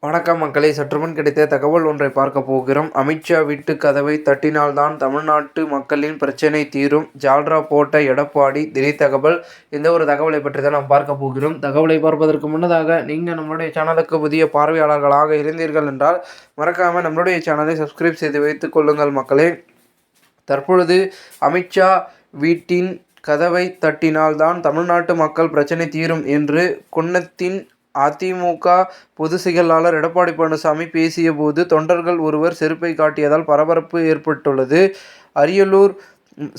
வணக்கம் மக்களே, சற்றுமுன் கிடைத்த தகவல் ஒன்றை பார்க்க போகிறோம். அமித்ஷா வீட்டு கதவை தட்டினால்தான் தமிழ்நாட்டு மக்களின் பிரச்சனை தீரும், ஜால்ரா போட்ட எடப்பாடி. திடீர் தகவல். இந்த ஒரு தகவலை பற்றி தான் நாம் பார்க்க போகிறோம். தகவலை பார்ப்பதற்கு முன்னதாக நீங்கள் நம்மளுடைய சேனலுக்கு புதிய பார்வையாளர்களாக இருந்தீர்கள் என்றால் மறக்காமல் நம்மளுடைய சேனலை சப்ஸ்கிரைப் செய்து வைத்துக் கொள்ளுங்கள் மக்களே. தற்பொழுது அமித்ஷா வீட்டின் கதவை தட்டினால்தான் தமிழ்நாட்டு மக்கள் பிரச்சனை தீரும் என்று குன்னத்தின் அதிமுக பொதுச் செயலாளர் எடப்பாடி பழனிசாமி பேசியபோது தொண்டர்கள் ஒருவர் செருப்பை காட்டியதால் பரபரப்பு ஏற்பட்டுள்ளது. அரியலூர்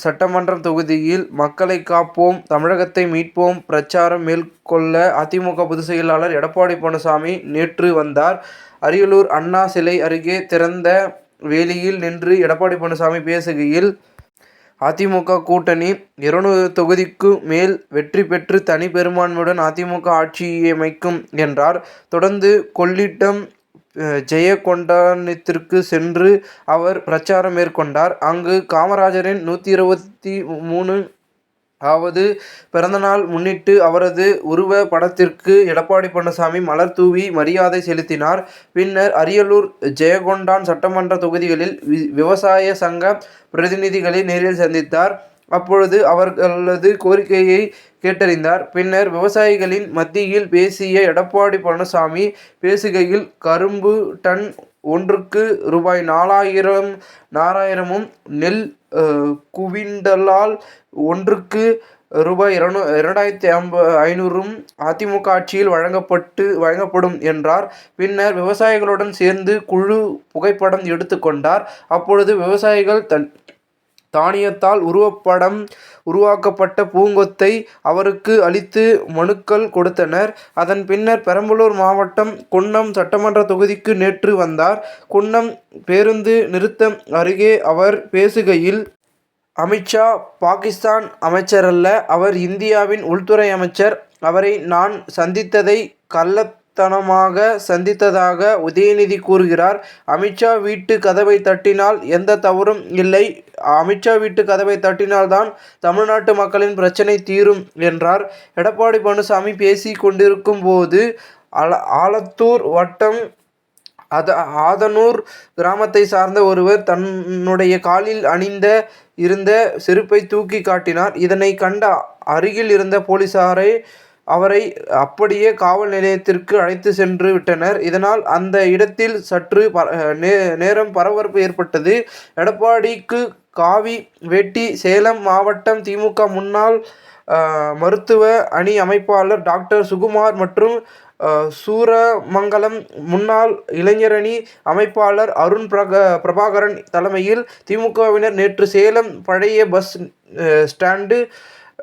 சட்டமன்ற தொகுதியில் மக்களை காப்போம், தமிழகத்தை மீட்போம் பிரச்சாரம் மேற்கொள்ள அதிமுக பொதுச் செயலாளர் எடப்பாடி பழனிசாமி நேற்று வந்தார். அரியலூர் அண்ணா சிலை அருகே திறந்த வேலியில் நின்று எடப்பாடி பழனிசாமி பேசுகையில், அதிமுக கூட்டணி 200 தொகுதிக்கு மேல் வெற்றி பெற்று தனி பெரும்பான்மையுடன் அதிமுக ஆட்சியமைக்கும் என்றார். தொடர்ந்து கொள்ளிடம் ஜெயகொண்டானத்திற்கு சென்று அவர் பிரச்சாரம் மேற்கொண்டார். அங்கு காமராஜரின் 123வது பிறந்தநாள் முன்னிட்டு அவரது உருவ படத்திற்கு எடப்பாடி பழனிசாமி மலர் தூவி மரியாதை செலுத்தினார். பின்னர் அரியலூர், ஜெயகொண்டான் சட்டமன்ற தொகுதிகளில் விவசாய சங்க பிரதிநிதிகளை நேரில் சந்தித்தார். அப்பொழுது அவர்களது கோரிக்கையை கேட்டறிந்தார். பின்னர் விவசாயிகளின் மத்தியில் பேசிய எடப்பாடி பழனிசாமி பேசுகையில், கரும்பு டன் ஒன்றுக்கு ரூபாய் 4000ம், நெல் குவிண்டலால் ஒன்றுக்கு ரூபாய் 2500ம் அதிமுக ஆட்சியில் வழங்கப்படும் என்றார். பின்னர் விவசாயிகளுடன் சேர்ந்து குழு புகைப்படம் எடுத்துக்கொண்டார். அப்பொழுது விவசாயிகள் தானியத்தால் உருவாக்கப்பட்ட பூங்கொத்தை அவருக்கு அளித்து மனுக்கள் கொடுத்தனர். அதன் பின்னர் பெரம்பலூர் மாவட்டம் குன்னம் சட்டமன்ற தொகுதிக்கு நேற்று வந்தார். குன்னம் பேருந்து நிறுத்தம் அருகே அவர் பேசுகையில், அமித்ஷா பாகிஸ்தான் அமைச்சரல்ல, அவர் இந்தியாவின் உள்துறை அமைச்சர். அவரை நான் சந்தித்ததை கள்ளத்தனமாக சந்தித்ததாக உதயநிதி கூறுகிறார். அமித்ஷா வீட்டு கதவை தட்டினால் எந்த தவறும் இல்லை. அமித்ஷா வீட்டு கதவை தட்டினால்தான் தமிழ்நாட்டு மக்களின் பிரச்சனை தீரும் என்றார். எடப்பாடி பழனிசாமி பேசி கொண்டிருக்கும் போது ஆலத்தூர் வட்டம் ஆதனூர் கிராமத்தை சார்ந்த ஒருவர் தன்னுடைய காலில் இருந்த செருப்பை தூக்கி காட்டினார். இதனை கண்ட அருகில் இருந்த போலீசாரை அவரை அப்படியே காவல் நிலையத்திற்கு அழைத்து சென்று விட்டனர். இதனால் அந்த இடத்தில் சற்று நேரம் பரபரப்பு ஏற்பட்டது. எடப்பாடிக்கு காவி வேட்டி. சேலம் மாவட்டம் திமுக முன்னாள் மருத்துவ அணி அமைப்பாளர் டாக்டர் சுகுமார் மற்றும் சூரமங்கலம் முன்னாள் இளைஞரணி அமைப்பாளர் அருண் பிரபாகரன் தலைமையில் திமுகவினர் நேற்று சேலம் பழைய பஸ் ஸ்டாண்டு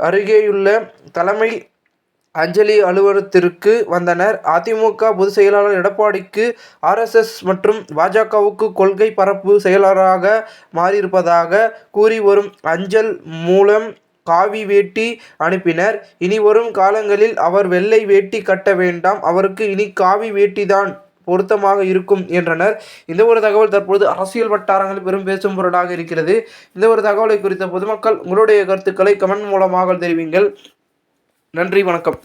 அருகேயுள்ள தலைமை அஞ்சலி அலுவலகத்திற்கு வந்தனர். அதிமுக பொதுச் செயலாளர் எடப்பாடிக்கு RSS மற்றும் பாஜகவுக்கு கொள்கை பரப்பு செயலராக மாறியிருப்பதாக கூறி வரும் அஞ்சல் மூலம் காவி வேட்டி அனுப்பினர். இனி வரும் காலங்களில் அவர் வெள்ளை வேட்டி கட்ட வேண்டாம், அவருக்கு இனி காவி வேட்டிதான் பொருத்தமாக இருக்கும் என்றனர். இந்த ஒரு தகவல் தற்போது அரசியல் வட்டாரங்களில் பெரும் பேசும் பொருளாக இருக்கிறது. இந்த ஒரு தகவலை குறித்த பொதுமக்கள் உங்களுடைய கருத்துக்களை கமெண்ட் மூலமாக தெரிவிங்கள். நன்றி, வணக்கம்.